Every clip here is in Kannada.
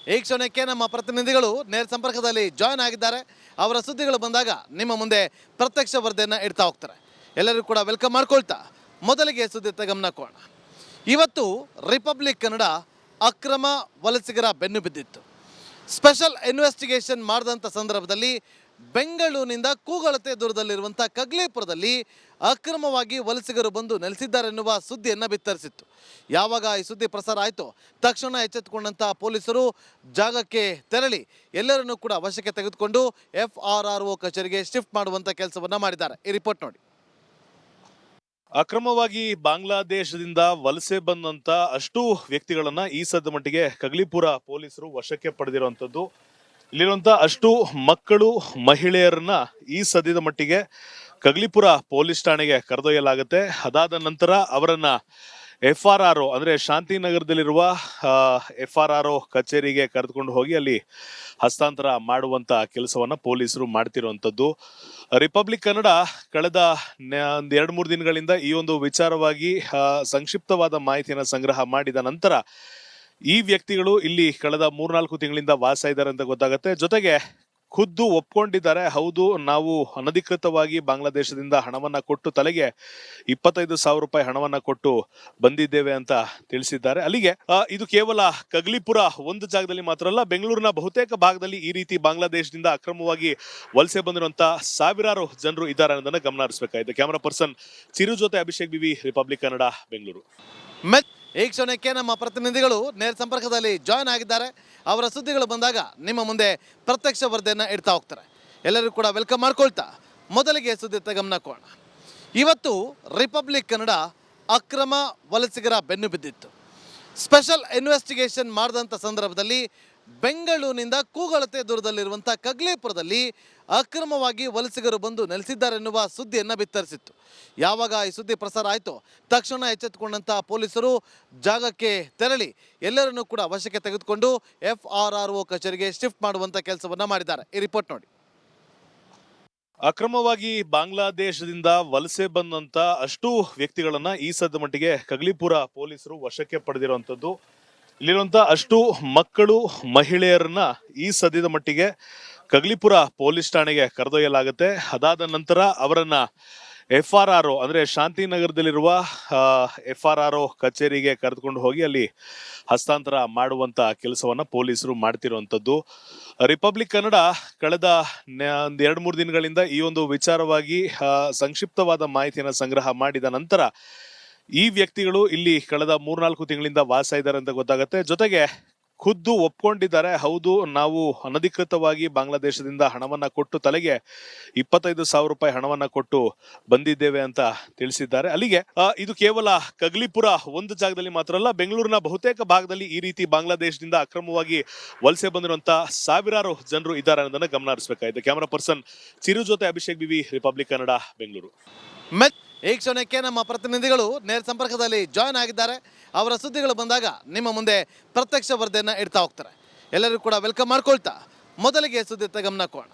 ಈ ಕ್ಷಣಕ್ಕೆ ನಮ್ಮ ಪ್ರತಿನಿಧಿಗಳು ನೇರ ಸಂಪರ್ಕದಲ್ಲಿ ಜಾಯ್ನ್ ಆಗಿದ್ದಾರೆ. ಅವರ ಸುದ್ದಿಗಳು ಬಂದಾಗ ನಿಮ್ಮ ಮುಂದೆ ಪ್ರತ್ಯಕ್ಷ ವರದಿಯನ್ನು ಇಡ್ತಾ ಹೋಗ್ತಾರೆ. ಎಲ್ಲರಿಗೂ ಕೂಡ ವೆಲ್ಕಮ್ ಮಾಡ್ಕೊಳ್ತಾ ಮೊದಲಿಗೆ ಸುದ್ದಿ ಗಮನ ಕೊಡೋಣ. ಇವತ್ತು ರಿಪಬ್ಲಿಕ್ ಕನ್ನಡ ಅಕ್ರಮ ವಲಸಿಗರ ಬೆನ್ನು ಬಿದ್ದಿತ್ತು. ಸ್ಪೆಷಲ್ ಇನ್ವೆಸ್ಟಿಗೇಷನ್ ಮಾಡಿದಂಥ ಸಂದರ್ಭದಲ್ಲಿ ಬೆಂಗಳೂರಿನಿಂದ ಕೂಗಳತೆ ದೂರದಲ್ಲಿರುವಂಥ ಕಗ್ಲೇಪುರದಲ್ಲಿ ಅಕ್ರಮವಾಗಿ ವಲಸಿಗರು ಬಂದು ನೆಲೆಸಿದ್ದಾರೆನ್ನುವ ಸುದ್ದಿಯನ್ನು ಬಿತ್ತರಿಸಿತ್ತು. ಯಾವಾಗ ಈ ಸುದ್ದಿ ಪ್ರಸಾರ ಆಯಿತು, ತಕ್ಷಣ ಎಚ್ಚೆತ್ತುಕೊಂಡಂಥ ಪೊಲೀಸರು ಜಾಗಕ್ಕೆ ತೆರಳಿ ಎಲ್ಲರನ್ನೂ ಕೂಡ ವಶಕ್ಕೆ ತೆಗೆದುಕೊಂಡು FRRO ಕಚೇರಿಗೆ ಶಿಫ್ಟ್ ಮಾಡುವಂಥ ಕೆಲಸವನ್ನು ಮಾಡಿದ್ದಾರೆ. ಈ ರಿಪೋರ್ಟ್ ನೋಡಿ. ಅಕ್ರಮವಾಗಿ ಬಾಂಗ್ಲಾದೇಶದಿಂದ ವಲಸೆ ಬಂದಂತ ಅಷ್ಟು ವ್ಯಕ್ತಿಗಳನ್ನ ಈ ಸದ್ದ ಮಟ್ಟಿಗೆ ಕಗ್ಲಿಪುರ ಪೊಲೀಸರು ವಶಕ್ಕೆ ಪಡೆದಿರುವಂತದ್ದು. ಇಲ್ಲಿರುವಂತ ಅಷ್ಟು ಮಕ್ಕಳು ಮಹಿಳೆಯರನ್ನ ಈ ಸದ್ಯದ ಮಟ್ಟಿಗೆ ಕಗ್ಲಿಪುರ ಪೊಲೀಸ್ ಠಾಣೆಗೆ ಕರೆದೊಯ್ಯಲಾಗುತ್ತೆ. ಅದಾದ ನಂತರ ಅವರನ್ನ FRRO ಅಂದ್ರೆ ಶಾಂತಿನಗರದಲ್ಲಿರುವ FRRO ಕಚೇರಿಗೆ ಕರೆದುಕೊಂಡು ಹೋಗಿ ಅಲ್ಲಿ ಹಸ್ತಾಂತರ ಮಾಡುವಂತ ಕೆಲಸವನ್ನ ಪೊಲೀಸರು ಮಾಡ್ತಿರುವಂತದ್ದು. ರಿಪಬ್ಲಿಕ್ ಕನ್ನಡ ಕಳೆದ 2-3 ದಿನಗಳಿಂದ ಈ ಒಂದು ವಿಚಾರವಾಗಿ ಸಂಕ್ಷಿಪ್ತವಾದ ಮಾಹಿತಿಯನ್ನು ಸಂಗ್ರಹ ಮಾಡಿದ ನಂತರ ಈ ವ್ಯಕ್ತಿಗಳು ಇಲ್ಲಿ ಕಳೆದ 3-4 ತಿಂಗಳಿಂದ ವಾಸ ಇದ್ದಾರೆ ಅಂತ ಗೊತ್ತಾಗುತ್ತೆ. ಜೊತೆಗೆ ಖುದ್ದು ಒಪ್ಕೊಂಡಿದ್ದಾರೆ, ಹೌದು ನಾವು ಅನಧಿಕೃತವಾಗಿ ಬಾಂಗ್ಲಾದೇಶದಿಂದ ಹಣವನ್ನ ಕೊಟ್ಟು ತಲೆಗೆ 25,000 ರೂಪಾಯಿ ಹಣವನ್ನ ಕೊಟ್ಟು ಬಂದಿದ್ದೇವೆ ಅಂತ ತಿಳಿಸಿದ್ದಾರೆ. ಅಲ್ಲಿಗೆ ಇದು ಕೇವಲ ಕಗ್ಲಿಪುರ ಒಂದು ಜಾಗದಲ್ಲಿ ಮಾತ್ರ ಅಲ್ಲ, ಬೆಂಗಳೂರಿನ ಬಹುತೇಕ ಭಾಗದಲ್ಲಿ ಈ ರೀತಿ ಬಾಂಗ್ಲಾದೇಶದಿಂದ ಅಕ್ರಮವಾಗಿ ವಲಸೆ ಬಂದಿರುವಂತ ಸಾವಿರಾರು ಜನರು ಇದ್ದಾರೆ ಅನ್ನೋದನ್ನ ಗಮನ ಹರಿಸಬೇಕಾಗಿದೆ. ಕ್ಯಾಮರಾ ಪರ್ಸನ್ ಚಿರು ಜೊತೆ ಅಭಿಷೇಕ್ ಬಿವಿ, ರಿಪಬ್ಲಿಕ್ ಕನ್ನಡ, ಬೆಂಗಳೂರು. ಈ ಕ್ಷಣಕ್ಕೆ ನಮ್ಮ ಪ್ರತಿನಿಧಿಗಳು ನೇರ ಸಂಪರ್ಕದಲ್ಲಿ ಜಾಯ್ನ್ ಆಗಿದ್ದಾರೆ. ಅವರ ಸುದ್ದಿಗಳು ಬಂದಾಗ ನಿಮ್ಮ ಮುಂದೆ ಪ್ರತ್ಯಕ್ಷ ವರದಿಯನ್ನು ಇಡ್ತಾ ಹೋಗ್ತಾರೆ. ಎಲ್ಲರಿಗೂ ಕೂಡ ವೆಲ್ಕಮ್ ಮಾಡ್ಕೊಳ್ತಾ ಮೊದಲಿಗೆ ಸುದ್ದಿ ಗಮನ ಕೊಡೋಣ. ಇವತ್ತು ರಿಪಬ್ಲಿಕ್ ಕನ್ನಡ ಅಕ್ರಮ ವಲಸಿಗರ ಬೆನ್ನು ಬಿದ್ದಿತ್ತು. ಸ್ಪೆಷಲ್ ಇನ್ವೆಸ್ಟಿಗೇಷನ್ ಮಾಡಿದಂಥ ಸಂದರ್ಭದಲ್ಲಿ ಬೆಂಗಳೂರಿನಿಂದ ಕೂಗಳತೆ ದೂರದಲ್ಲಿರುವಂಥ ಕಗ್ಲೇಪುರದಲ್ಲಿ ಅಕ್ರಮವಾಗಿ ವಲಸಿಗರು ಬಂದು ನೆಲೆಸಿದ್ದಾರೆನ್ನುವ ಸುದ್ದಿಯನ್ನು ಬಿತ್ತರಿಸಿತ್ತು. ಯಾವಾಗ ಈ ಸುದ್ದಿ ಪ್ರಸಾರ ಆಯಿತು, ತಕ್ಷಣ ಎಚ್ಚೆತ್ತುಕೊಂಡಂಥ ಪೊಲೀಸರು ಜಾಗಕ್ಕೆ ತೆರಳಿ ಎಲ್ಲರನ್ನೂ ಕೂಡ ವಶಕ್ಕೆ ತೆಗೆದುಕೊಂಡು FRRO ಕಚೇರಿಗೆ ಶಿಫ್ಟ್ ಮಾಡುವಂಥ ಕೆಲಸವನ್ನು ಮಾಡಿದ್ದಾರೆ. ಈ ರಿಪೋರ್ಟ್ ನೋಡಿ. ಅಕ್ರಮವಾಗಿ ಬಾಂಗ್ಲಾದೇಶದಿಂದ ವಲಸೆ ಬಂದಂತ ಅಷ್ಟು ವ್ಯಕ್ತಿಗಳನ್ನ ಈ ಸದ್ದ ಮಟ್ಟಿಗೆ ಕಗ್ಲಿಪುರ ಪೊಲೀಸರು ವಶಕ್ಕೆ ಪಡೆದಿರುವಂತದ್ದು. ಇಲ್ಲಿರುವಂತ ಅಷ್ಟು ಮಕ್ಕಳು ಮಹಿಳೆಯರನ್ನ ಈ ಸದ್ಯದ ಮಟ್ಟಿಗೆ ಕಗ್ಲಿಪುರ ಪೊಲೀಸ್ ಠಾಣೆಗೆ ಕರೆದೊಯ್ಯಲಾಗುತ್ತೆ. ಅದಾದ ನಂತರ ಅವರನ್ನ FRRO ಅಂದ್ರೆ ಶಾಂತಿನಗರದಲ್ಲಿರುವ FRRO ಕಚೇರಿಗೆ ಕರೆದುಕೊಂಡು ಹೋಗಿ ಅಲ್ಲಿ ಹಸ್ತಾಂತರ ಮಾಡುವಂತ ಕೆಲಸವನ್ನ ಪೊಲೀಸರು ಮಾಡ್ತಿರುವಂತದ್ದು. ರಿಪಬ್ಲಿಕ್ ಕನ್ನಡ ಕಳೆದ 2-3 ದಿನಗಳಿಂದ ಈ ಒಂದು ವಿಚಾರವಾಗಿ ಸಂಕ್ಷಿಪ್ತವಾದ ಮಾಹಿತಿಯನ್ನು ಸಂಗ್ರಹ ಮಾಡಿದ ನಂತರ ಈ ವ್ಯಕ್ತಿಗಳು ಇಲ್ಲಿ ಕಳೆದ 3-4 ತಿಂಗಳಿಂದ ವಾಸ ಇದ್ದಾರೆ ಅಂತ ಗೊತ್ತಾಗುತ್ತೆ. ಜೊತೆಗೆ ಖುದ್ದು ಒಪ್ಕೊಂಡಿದ್ದಾರೆ, ಹೌದು ನಾವು ಅನಧಿಕೃತವಾಗಿ ಬಾಂಗ್ಲಾದೇಶದಿಂದ ಹಣವನ್ನ ಕೊಟ್ಟು ತಲೆಗೆ 25,000 ರೂಪಾಯಿ ಹಣವನ್ನ ಕೊಟ್ಟು ಬಂದಿದ್ದೇವೆ ಅಂತ ತಿಳಿಸಿದ್ದಾರೆ. ಅಲ್ಲಿಗೆ ಇದು ಕೇವಲ ಕಗ್ಲಿಪುರ ಒಂದು ಜಾಗದಲ್ಲಿ ಮಾತ್ರ ಅಲ್ಲ, ಬೆಂಗಳೂರಿನ ಬಹುತೇಕ ಭಾಗದಲ್ಲಿ ಈ ರೀತಿ ಬಾಂಗ್ಲಾದೇಶದಿಂದ ಅಕ್ರಮವಾಗಿ ವಲಸೆ ಬಂದಿರುವಂತ ಸಾವಿರಾರು ಜನರು ಇದ್ದಾರೆ ಅನ್ನೋದನ್ನ ಗಮನ ಹರಿಸಬೇಕಾಗಿದೆ. ಕ್ಯಾಮರಾ ಪರ್ಸನ್ ಚಿರು ಜೊತೆ ಅಭಿಷೇಕ್ ಬಿವಿ, ರಿಪಬ್ಲಿಕ್ ಕನ್ನಡ, ಬೆಂಗಳೂರು. ಈ ಕ್ಷಣಕ್ಕೆ ನಮ್ಮ ಪ್ರತಿನಿಧಿಗಳು ನೇರ ಸಂಪರ್ಕದಲ್ಲಿ ಜಾಯ್ನ್ ಆಗಿದ್ದಾರೆ. ಅವರ ಸುದ್ದಿಗಳು ಬಂದಾಗ ನಿಮ್ಮ ಮುಂದೆ ಪ್ರತ್ಯಕ್ಷ ವರದಿಯನ್ನು ಇಡ್ತಾ ಹೋಗ್ತಾರೆ. ಎಲ್ಲರಿಗೂ ಕೂಡ ವೆಲ್ಕಮ್ ಮಾಡ್ಕೊಳ್ತಾ ಮೊದಲಿಗೆ ಸುದ್ದಿ ಗಮನ ಕೊಡೋಣ.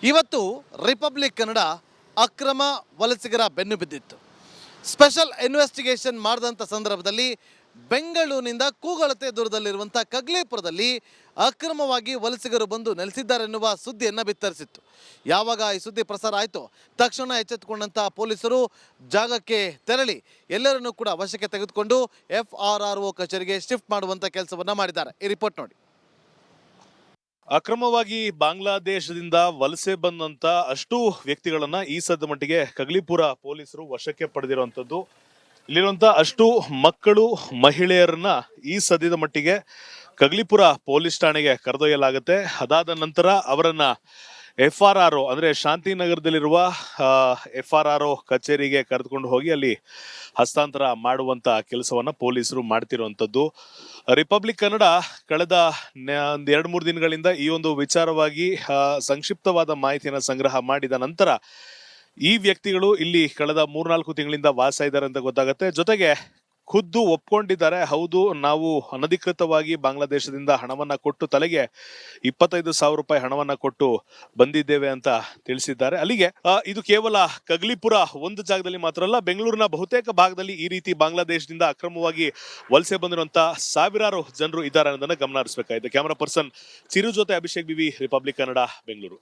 ಇವತ್ತು ರಿಪಬ್ಲಿಕ್ ಕನ್ನಡ ಅಕ್ರಮ ವಲಸಿಗರ ಬೆನ್ನು ಬಿದ್ದಿತ್ತು. ಸ್ಪೆಷಲ್ ಇನ್ವೆಸ್ಟಿಗೇಷನ್ ಮಾಡಿದಂಥ ಸಂದರ್ಭದಲ್ಲಿ ಬೆಂಗಳೂರಿನಿಂದ ಕೂಗಳತೆ ದೂರದಲ್ಲಿರುವಂಥ ಕಗ್ಲೇಪುರದಲ್ಲಿ ಅಕ್ರಮವಾಗಿ ವಲಸಿಗರು ಬಂದು ನೆಲೆಸಿದ್ದಾರೆನ್ನುವ ಸುದ್ದಿಯನ್ನು ಬಿತ್ತರಿಸಿತ್ತು. ಯಾವಾಗ ಈ ಸುದ್ದಿ ಪ್ರಸಾರ ಆಯಿತು, ತಕ್ಷಣ ಎಚ್ಚೆತ್ತುಕೊಂಡಂಥ ಪೊಲೀಸರು ಜಾಗಕ್ಕೆ ತೆರಳಿ ಎಲ್ಲರನ್ನೂ ಕೂಡ ವಶಕ್ಕೆ ತೆಗೆದುಕೊಂಡು FRRO ಕಚೇರಿಗೆ ಶಿಫ್ಟ್ ಮಾಡುವಂಥ ಕೆಲಸವನ್ನು ಮಾಡಿದ್ದಾರೆ. ಈ ರಿಪೋರ್ಟ್ ನೋಡಿ. ಅಕ್ರಮವಾಗಿ ಬಾಂಗ್ಲಾದೇಶದಿಂದ ವಲಸೆ ಬಂದಂತ ಅಷ್ಟು ವ್ಯಕ್ತಿಗಳನ್ನ ಈ ಸದ್ದ ಮಟ್ಟಿಗೆ ಕಗ್ಲಿಪುರ ಪೊಲೀಸರು ವಶಕ್ಕೆ ಪಡೆದಿರುವಂತದ್ದು. ಇಲ್ಲಿರುವಂತ ಅಷ್ಟು ಮಕ್ಕಳು ಮಹಿಳೆಯರನ್ನ ಈ ಸದ್ಯದ ಮಟ್ಟಿಗೆ ಕಗ್ಲಿಪುರ ಪೊಲೀಸ್ ಠಾಣೆಗೆ ಕರೆದೊಯ್ಯಲಾಗುತ್ತೆ. ಅದಾದ ನಂತರ ಅವರನ್ನ FRRO ಅಂದ್ರೆ ಶಾಂತಿನಗರದಲ್ಲಿರುವ FRRO ಕಚೇರಿಗೆ ಕರೆದುಕೊಂಡು ಹೋಗಿ ಅಲ್ಲಿ ಹಸ್ತಾಂತರ ಮಾಡುವಂತ ಕೆಲಸವನ್ನ ಪೊಲೀಸರು ಮಾಡ್ತಿರುವಂತದ್ದು. ರಿಪಬ್ಲಿಕ್ ಕನ್ನಡ ಕಳೆದ 2-3 ದಿನಗಳಿಂದ ಈ ಒಂದು ವಿಚಾರವಾಗಿ ಸಂಕ್ಷಿಪ್ತವಾದ ಮಾಹಿತಿಯನ್ನು ಸಂಗ್ರಹ ಮಾಡಿದ ನಂತರ ಈ ವ್ಯಕ್ತಿಗಳು ಇಲ್ಲಿ ಕಳೆದ 3-4 ತಿಂಗಳಿಂದ ವಾಸ ಇದ್ದಾರೆ ಅಂತ ಗೊತ್ತಾಗುತ್ತೆ. ಜೊತೆಗೆ ಖುದ್ದು ಒಪ್ಕೊಂಡಿದ್ದಾರೆ. ಹೌದು, ನಾವು ಅನಧಿಕೃತವಾಗಿ ಬಾಂಗ್ಲಾದೇಶದಿಂದ ಹಣವನ್ನ ಕೊಟ್ಟು ತಲೆಗೆ 25,000 ರೂಪಾಯಿ ಹಣವನ್ನ ಕೊಟ್ಟು ಬಂದಿದ್ದೇವೆ ಅಂತ ತಿಳಿಸಿದ್ದಾರೆ. ಅಲ್ಲಿಗೆ ಇದು ಕೇವಲ ಕಗ್ಲಿಪುರ ಒಂದು ಜಾಗದಲ್ಲಿ ಮಾತ್ರ ಅಲ್ಲ, ಬೆಂಗಳೂರಿನ ಬಹುತೇಕ ಭಾಗದಲ್ಲಿ ಈ ರೀತಿ ಬಾಂಗ್ಲಾದೇಶದಿಂದ ಅಕ್ರಮವಾಗಿ ವಲಸೆ ಬಂದಿರುವಂತಹ ಸಾವಿರಾರು ಜನರು ಇದ್ದಾರೆ ಅನ್ನೋದನ್ನ ಗಮನ ಹರಿಸಬೇಕಾಗಿದೆ. ಕ್ಯಾಮರಾ ಪರ್ಸನ್ ಚಿರು ಜೊತೆ ಅಭಿಷೇಕ್ ಬಿವಿ, ರಿಪಬ್ಲಿಕ್ ಕನ್ನಡ, ಬೆಂಗಳೂರು.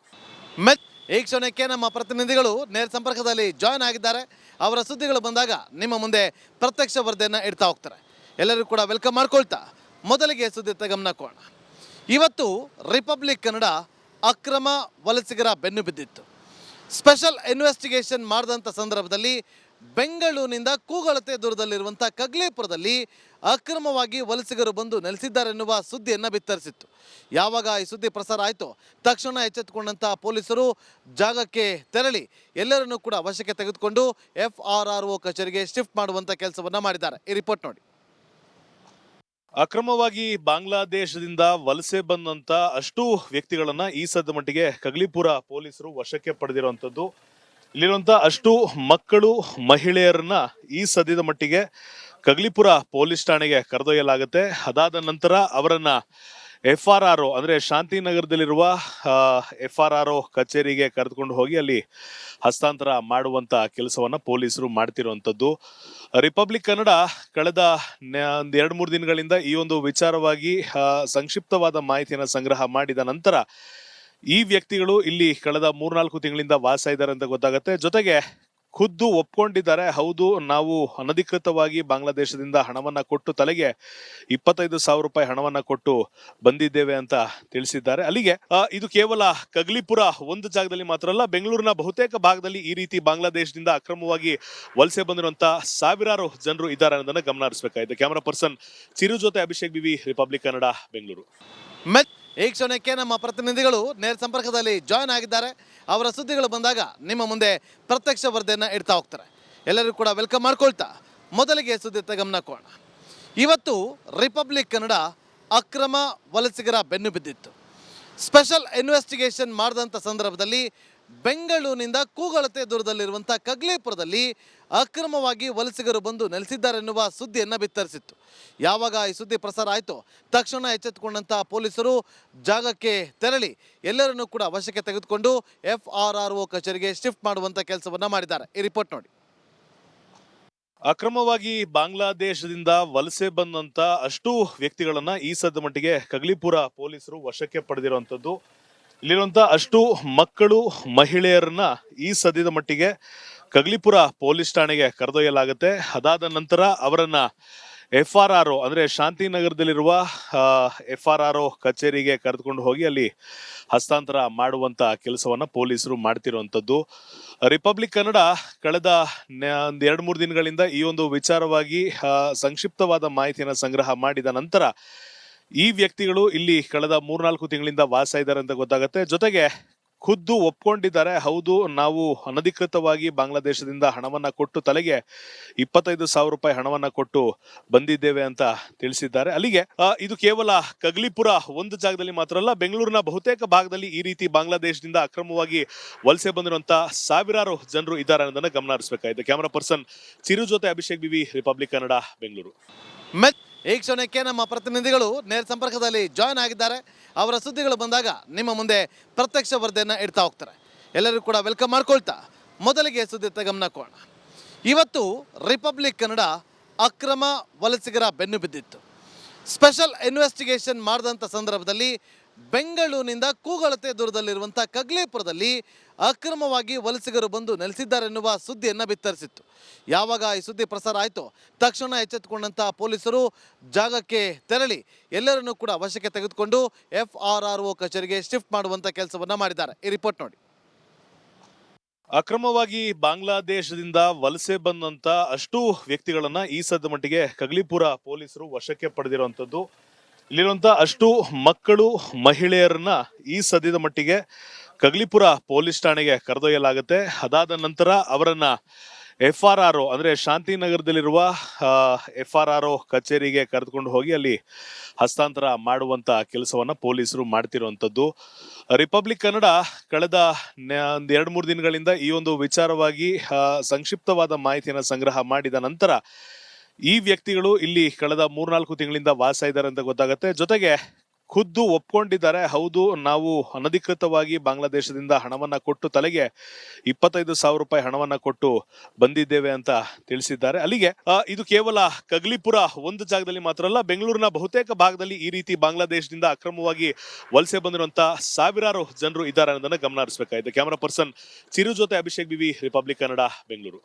ಈ ಕ್ಷಣಕ್ಕೆ ನಮ್ಮ ಪ್ರತಿನಿಧಿಗಳು ನೇರ ಸಂಪರ್ಕದಲ್ಲಿ ಜಾಯ್ನ್ ಆಗಿದ್ದಾರೆ. ಅವರ ಸುದ್ದಿಗಳು ಬಂದಾಗ ನಿಮ್ಮ ಮುಂದೆ ಪ್ರತ್ಯಕ್ಷ ವರದಿಯನ್ನು ಇಡ್ತಾ ಹೋಗ್ತಾರೆ. ಎಲ್ಲರೂ ಕೂಡ ವೆಲ್ಕಮ್ ಮಾಡ್ಕೊಳ್ತಾ ಮೊದಲಿಗೆ ಸುದ್ದಿತ್ತ ಗಮನ ಕೊಡೋಣ. ಇವತ್ತು ರಿಪಬ್ಲಿಕ್ ಕನ್ನಡ ಅಕ್ರಮ ವಲಸಿಗರ ಬೆನ್ನು ಬಿದ್ದಿತ್ತು. ಸ್ಪೆಷಲ್ ಇನ್ವೆಸ್ಟಿಗೇಷನ್ ಮಾಡಿದಂಥ ಸಂದರ್ಭದಲ್ಲಿ ಬೆಂಗಳೂರಿನಿಂದ ಕೂಗಳತೆ ದೂರದಲ್ಲಿರುವಂಥ ಕಗ್ಲೇಪುರದಲ್ಲಿ ಅಕ್ರಮವಾಗಿ ವಲಸಿಗರು ಬಂದು ನೆಲೆಸಿದ್ದಾರೆನ್ನುವ ಸುದ್ದಿಯನ್ನು ಬಿತ್ತರಿಸಿತ್ತು. ಯಾವಾಗ ಈ ಸುದ್ದಿ ಪ್ರಸಾರ ಆಯಿತು, ತಕ್ಷಣ ಎಚ್ಚೆತ್ತುಕೊಂಡಂಥ ಪೊಲೀಸರು ಜಾಗಕ್ಕೆ ತೆರಳಿ ಎಲ್ಲರನ್ನೂ ಕೂಡ ವಶಕ್ಕೆ ತೆಗೆದುಕೊಂಡು FRRO ಕಚೇರಿಗೆ ಶಿಫ್ಟ್ ಮಾಡುವಂಥ ಕೆಲಸವನ್ನು ಮಾಡಿದ್ದಾರೆ. ಈ ರಿಪೋರ್ಟ್ ನೋಡಿ. ಅಕ್ರಮವಾಗಿ ಬಾಂಗ್ಲಾದೇಶದಿಂದ ವಲಸೆ ಬಂದಂತ ಅಷ್ಟು ವ್ಯಕ್ತಿಗಳನ್ನ ಈ ಸದ್ದ ಮಟ್ಟಿಗೆ ಕಗ್ಲಿಪುರ ಪೊಲೀಸರು ವಶಕ್ಕೆ ಪಡೆದಿರುವಂತದ್ದು. ಇಲ್ಲಿರುವಂತ ಅಷ್ಟು ಮಕ್ಕಳು, ಮಹಿಳೆಯರನ್ನ ಈ ಸದ್ಯದ ಮಟ್ಟಿಗೆ ಕಗ್ಲಿಪುರ ಪೊಲೀಸ್ ಠಾಣೆಗೆ ಕರೆದೊಯ್ಯಲಾಗುತ್ತೆ. ಅದಾದ ನಂತರ ಅವರನ್ನ FRRO ಅಂದ್ರೆ ಶಾಂತಿನಗರದಲ್ಲಿರುವ FRRO ಕಚೇರಿಗೆ ಕರೆದುಕೊಂಡು ಹೋಗಿ ಅಲ್ಲಿ ಹಸ್ತಾಂತರ ಮಾಡುವಂತ ಕೆಲಸವನ್ನ ಪೊಲೀಸರು ಮಾಡ್ತಿರುವಂತದ್ದು. ರಿಪಬ್ಲಿಕ್ ಕನ್ನಡ ಕಳೆದ ಒಂದ್ 2-3 ದಿನಗಳಿಂದ ಈ ಒಂದು ವಿಚಾರವಾಗಿ ಸಂಕ್ಷಿಪ್ತವಾದ ಮಾಹಿತಿಯನ್ನು ಸಂಗ್ರಹ ಮಾಡಿದ ನಂತರ ಈ ವ್ಯಕ್ತಿಗಳು ಇಲ್ಲಿ ಕಳೆದ 3-4 ತಿಂಗಳಿಂದ ವಾಸ ಇದ್ದಾರೆ ಅಂತ ಗೊತ್ತಾಗುತ್ತೆ. ಜೊತೆಗೆ ಖುದ್ದು ಒಪ್ಕೊಂಡಿದ್ದಾರೆ. ಹೌದು, ನಾವು ಅನಧಿಕೃತವಾಗಿ ಬಾಂಗ್ಲಾದೇಶದಿಂದ ಹಣವನ್ನ ಕೊಟ್ಟು ತಲೆಗೆ 25,000 ರೂಪಾಯಿ ಹಣವನ್ನ ಕೊಟ್ಟು ಬಂದಿದ್ದೇವೆ ಅಂತ ತಿಳಿಸಿದ್ದಾರೆ. ಅಲ್ಲಿಗೆ ಇದು ಕೇವಲ ಕಗ್ಲಿಪುರ ಒಂದು ಜಾಗದಲ್ಲಿ ಮಾತ್ರ ಅಲ್ಲ, ಬೆಂಗಳೂರಿನ ಬಹುತೇಕ ಭಾಗದಲ್ಲಿ ಈ ರೀತಿ ಬಾಂಗ್ಲಾದೇಶದಿಂದ ಅಕ್ರಮವಾಗಿ ವಲಸೆ ಬಂದಿರುವಂತಹ ಸಾವಿರಾರು ಜನರು ಇದ್ದಾರೆ ಅನ್ನೋದನ್ನ ಗಮನ ಹರಿಸಬೇಕಾಗಿದೆ. ಕ್ಯಾಮರಾ ಪರ್ಸನ್ ಚಿರು ಜೊತೆ ಅಭಿಷೇಕ್ ಬಿವಿ, ರಿಪಬ್ಲಿಕ್ ಕನ್ನಡ, ಬೆಂಗಳೂರು. ಈ ಕ್ಷಣಕ್ಕೆ ನಮ್ಮ ಪ್ರತಿನಿಧಿಗಳು ನೇರ ಸಂಪರ್ಕದಲ್ಲಿ ಜಾಯ್ನ್ ಆಗಿದ್ದಾರೆ. ಅವರ ಸುದ್ದಿಗಳು ಬಂದಾಗ ನಿಮ್ಮ ಮುಂದೆ ಪ್ರತ್ಯಕ್ಷ ವರದಿಯನ್ನು ಇಡ್ತಾ ಹೋಗ್ತಾರೆ. ಎಲ್ಲರೂ ಕೂಡ ವೆಲ್ಕಮ್ ಮಾಡ್ಕೊಳ್ತಾ ಮೊದಲಿಗೆ ಸುದ್ದಿತ್ತ ಗಮನ ಕೊಡೋಣ. ಇವತ್ತು ರಿಪಬ್ಲಿಕ್ ಕನ್ನಡ ಅಕ್ರಮ ವಲಸಿಗರ ಬೆನ್ನು ಬಿದ್ದಿತ್ತು. ಸ್ಪೆಷಲ್ ಇನ್ವೆಸ್ಟಿಗೇಷನ್ ಮಾಡಿದಂಥ ಸಂದರ್ಭದಲ್ಲಿ ಬೆಂಗಳೂರಿನಿಂದ ಕೂಗಳತೆ ದೂರದಲ್ಲಿರುವಂಥ ಕಗ್ಲೇಪುರದಲ್ಲಿ ಅಕ್ರಮವಾಗಿ ವಲಸಿಗರು ಬಂದು ನೆಲೆಸಿದ್ದಾರೆನ್ನುವ ಸುದ್ದಿಯನ್ನು ಬಿತ್ತರಿಸಿತ್ತು. ಯಾವಾಗ ಈ ಸುದ್ದಿ ಪ್ರಸಾರ ಆಯಿತು, ತಕ್ಷಣ ಎಚ್ಚೆತ್ತುಕೊಂಡಂಥ ಪೊಲೀಸರು ಜಾಗಕ್ಕೆ ತೆರಳಿ ಎಲ್ಲರನ್ನೂ ಕೂಡ ವಶಕ್ಕೆ ತೆಗೆದುಕೊಂಡು FRRO ಕಚೇರಿಗೆ ಶಿಫ್ಟ್ ಮಾಡುವಂಥ ಕೆಲಸವನ್ನು ಮಾಡಿದ್ದಾರೆ. ಈ ರಿಪೋರ್ಟ್ ನೋಡಿ. ಅಕ್ರಮವಾಗಿ ಬಾಂಗ್ಲಾದೇಶದಿಂದ ವಲಸೆ ಬಂದಂತ ಅಷ್ಟು ವ್ಯಕ್ತಿಗಳನ್ನ ಈ ಸದ್ದ ಮಟ್ಟಿಗೆ ಕಗ್ಲಿಪುರ ಪೊಲೀಸರು ವಶಕ್ಕೆ ಪಡೆದಿರುವಂತದ್ದು. ಇಲ್ಲಿರುವಂತ ಅಷ್ಟು ಮಕ್ಕಳು, ಮಹಿಳೆಯರನ್ನ ಈ ಸದ್ಯದ ಮಟ್ಟಿಗೆ ಕಗ್ಲಿಪುರ ಪೊಲೀಸ್ ಠಾಣೆಗೆ ಕರೆದೊಯ್ಯಲಾಗುತ್ತೆ. ಅದಾದ ನಂತರ ಅವರನ್ನ FRRO ಅಂದ್ರೆ ಶಾಂತಿನಗರದಲ್ಲಿರುವ FRRO ಕಚೇರಿಗೆ ಕರೆದುಕೊಂಡು ಹೋಗಿ ಅಲ್ಲಿ ಹಸ್ತಾಂತರ ಮಾಡುವಂತ ಕೆಲಸವನ್ನ ಪೊಲೀಸರು ಮಾಡ್ತಿರುವಂತದ್ದು. ರಿಪಬ್ಲಿಕ್ ಕನ್ನಡ ಕಳೆದ ಒಂದ್ 2-3 ದಿನಗಳಿಂದ ಈ ಒಂದು ವಿಚಾರವಾಗಿ ಸಂಕ್ಷಿಪ್ತವಾದ ಮಾಹಿತಿಯನ್ನು ಸಂಗ್ರಹ ಮಾಡಿದ ನಂತರ ಈ ವ್ಯಕ್ತಿಗಳು ಇಲ್ಲಿ ಕಳೆದ 3-4 ತಿಂಗಳಿಂದ ವಾಸ ಇದ್ದಾರೆ ಅಂತ ಗೊತ್ತಾಗುತ್ತೆ. ಜೊತೆಗೆ ಖುದ್ದು ಒಪ್ಕೊಂಡಿದ್ದಾರೆ. ಹೌದು, ನಾವು ಅನಧಿಕೃತವಾಗಿ ಬಾಂಗ್ಲಾದೇಶದಿಂದ ಹಣವನ್ನ ಕೊಟ್ಟು ತಲೆಗೆ 25,000 ರೂಪಾಯಿ ಹಣವನ್ನ ಕೊಟ್ಟು ಬಂದಿದ್ದೇವೆ ಅಂತ ತಿಳಿಸಿದ್ದಾರೆ. ಅಲ್ಲಿಗೆ ಇದು ಕೇವಲ ಕಗ್ಲಿಪುರ ಒಂದು ಜಾಗದಲ್ಲಿ ಮಾತ್ರ ಅಲ್ಲ, ಬೆಂಗಳೂರಿನ ಬಹುತೇಕ ಭಾಗದಲ್ಲಿ ಈ ರೀತಿ ಬಾಂಗ್ಲಾದೇಶದಿಂದ ಅಕ್ರಮವಾಗಿ ವಲಸೆ ಬಂದಿರುವಂತಹ ಸಾವಿರಾರು ಜನರು ಇದ್ದಾರೆ ಅನ್ನೋದನ್ನ ಗಮನ ಹರಿಸಬೇಕಾಗಿದೆ. ಕ್ಯಾಮರಾ ಪರ್ಸನ್ ಚಿರು ಜೊತೆ ಅಭಿಷೇಕ್ ಬಿವಿ, ರಿಪಬ್ಲಿಕ್ ಕನ್ನಡ, ಬೆಂಗಳೂರು. ಈ ಕ್ಷಣಕ್ಕೆ ನಮ್ಮ ಪ್ರತಿನಿಧಿಗಳು ನೇರ ಸಂಪರ್ಕದಲ್ಲಿ ಜಾಯ್ನ್ ಆಗಿದ್ದಾರೆ. ಅವರ ಸುದ್ದಿಗಳು ಬಂದಾಗ ನಿಮ್ಮ ಮುಂದೆ ಪ್ರತ್ಯಕ್ಷ ವರದಿಯನ್ನು ಇಡ್ತಾ ಹೋಗ್ತಾರೆ. ಎಲ್ಲರೂ ಕೂಡ ವೆಲ್ಕಮ್ ಮಾಡ್ಕೊಳ್ತಾ ಮೊದಲಿಗೆ ಸುದ್ದಿತ್ತ ಗಮನ ಕೊಡೋಣ. ಇವತ್ತು ರಿಪಬ್ಲಿಕ್ ಕನ್ನಡ ಅಕ್ರಮ ವಲಸಿಗರ ಬೆನ್ನು ಬಿದ್ದಿತ್ತು. ಸ್ಪೆಷಲ್ ಇನ್ವೆಸ್ಟಿಗೇಷನ್ ಮಾಡಿದಂಥ ಸಂದರ್ಭದಲ್ಲಿ ಬೆಂಗಳೂರಿನಿಂದ ಕೂಗಳತೆ ದೂರದಲ್ಲಿರುವಂಥ ಕಗ್ಲೇಪುರದಲ್ಲಿ ಅಕ್ರಮವಾಗಿ ವಲಸಿಗರು ಬಂದು ನೆಲೆಸಿದ್ದಾರೆನ್ನುವ ಸುದ್ದಿಯನ್ನು ಬಿತ್ತರಿಸಿತ್ತು. ಯಾವಾಗ ಈ ಸುದ್ದಿ ಪ್ರಸಾರ ಆಯಿತು, ತಕ್ಷಣ ಎಚ್ಚೆತ್ತುಕೊಂಡಂಥ ಪೊಲೀಸರು ಜಾಗಕ್ಕೆ ತೆರಳಿ ಎಲ್ಲರನ್ನೂ ಕೂಡ ವಶಕ್ಕೆ ತೆಗೆದುಕೊಂಡು FRRO ಕಚೇರಿಗೆ ಶಿಫ್ಟ್ ಮಾಡುವಂಥ ಕೆಲಸವನ್ನು ಮಾಡಿದ್ದಾರೆ. ಈ ರಿಪೋರ್ಟ್ ನೋಡಿ. ಅಕ್ರಮವಾಗಿ ಬಾಂಗ್ಲಾದೇಶದಿಂದ ವಲಸೆ ಬಂದಂತ ಅಷ್ಟು ವ್ಯಕ್ತಿಗಳನ್ನ ಈ ಸದ್ದ ಮಟ್ಟಿಗೆ ಕಗ್ಲಿಪುರ ಪೊಲೀಸರು ವಶಕ್ಕೆ ಪಡೆದಿರುವಂತದ್ದು. ಇಲ್ಲಿರುವಂತ ಅಷ್ಟು ಮಕ್ಕಳು, ಮಹಿಳೆಯರನ್ನ ಈ ಸದ್ಯದ ಮಟ್ಟಿಗೆ ಕಗ್ಲಿಪುರ ಪೊಲೀಸ್ ಠಾಣೆಗೆ ಕರೆದೊಯ್ಯಲಾಗುತ್ತೆ. ಅದಾದ ನಂತರ ಅವರನ್ನ FRRO ಅಂದ್ರೆ ಶಾಂತಿನಗರದಲ್ಲಿರುವ FRRO ಕಚೇರಿಗೆ ಕರೆದುಕೊಂಡು ಹೋಗಿ ಅಲ್ಲಿ ಹಸ್ತಾಂತರ ಮಾಡುವಂತ ಕೆಲಸವನ್ನ ಪೊಲೀಸರು ಮಾಡ್ತಿರುವಂತದ್ದು. ರಿಪಬ್ಲಿಕ್ ಕನ್ನಡ ಕಳೆದ ಒಂದ್ 2-3 ದಿನಗಳಿಂದ ಈ ಒಂದು ವಿಚಾರವಾಗಿ ಸಂಕ್ಷಿಪ್ತವಾದ ಮಾಹಿತಿಯನ್ನು ಸಂಗ್ರಹ ಮಾಡಿದ ನಂತರ ಈ ವ್ಯಕ್ತಿಗಳು ಇಲ್ಲಿ ಕಳೆದ 3-4 ತಿಂಗಳಿಂದ ವಾಸ ಇದ್ದಾರೆ ಅಂತ ಗೊತ್ತಾಗುತ್ತೆ. ಜೊತೆಗೆ ಖುದ್ದು ಒಪ್ಕೊಂಡಿದ್ದಾರೆ, ಹೌದು ನಾವು ಅನಧಿಕೃತವಾಗಿ ಬಾಂಗ್ಲಾದೇಶದಿಂದ ಹಣವನ್ನ ಕೊಟ್ಟು ತಲೆಗೆ 25,000 ರೂಪಾಯಿ ಹಣವನ್ನ ಕೊಟ್ಟು ಬಂದಿದ್ದೇವೆ ಅಂತ ತಿಳಿಸಿದ್ದಾರೆ. ಅಲ್ಲಿಗೆ ಇದು ಕೇವಲ ಕಗ್ಲಿಪುರ ಒಂದು ಜಾಗದಲ್ಲಿ ಮಾತ್ರ ಅಲ್ಲ, ಬೆಂಗಳೂರಿನ ಬಹುತೇಕ ಭಾಗದಲ್ಲಿ ಈ ರೀತಿ ಬಾಂಗ್ಲಾದೇಶದಿಂದ ಅಕ್ರಮವಾಗಿ ವಲಸೆ ಬಂದಿರುವಂತ ಸಾವಿರಾರು ಜನರು ಇದ್ದಾರೆ ಅನ್ನೋದನ್ನ ಗಮನ ಹರಿಸಬೇಕಾಗಿದೆ. ಕ್ಯಾಮರಾ ಪರ್ಸನ್ ಚಿರು ಜೊತೆ ಅಭಿಷೇಕ್ ಬಿವಿ, ರಿಪಬ್ಲಿಕ್ ಕನ್ನಡ, ಬೆಂಗಳೂರು.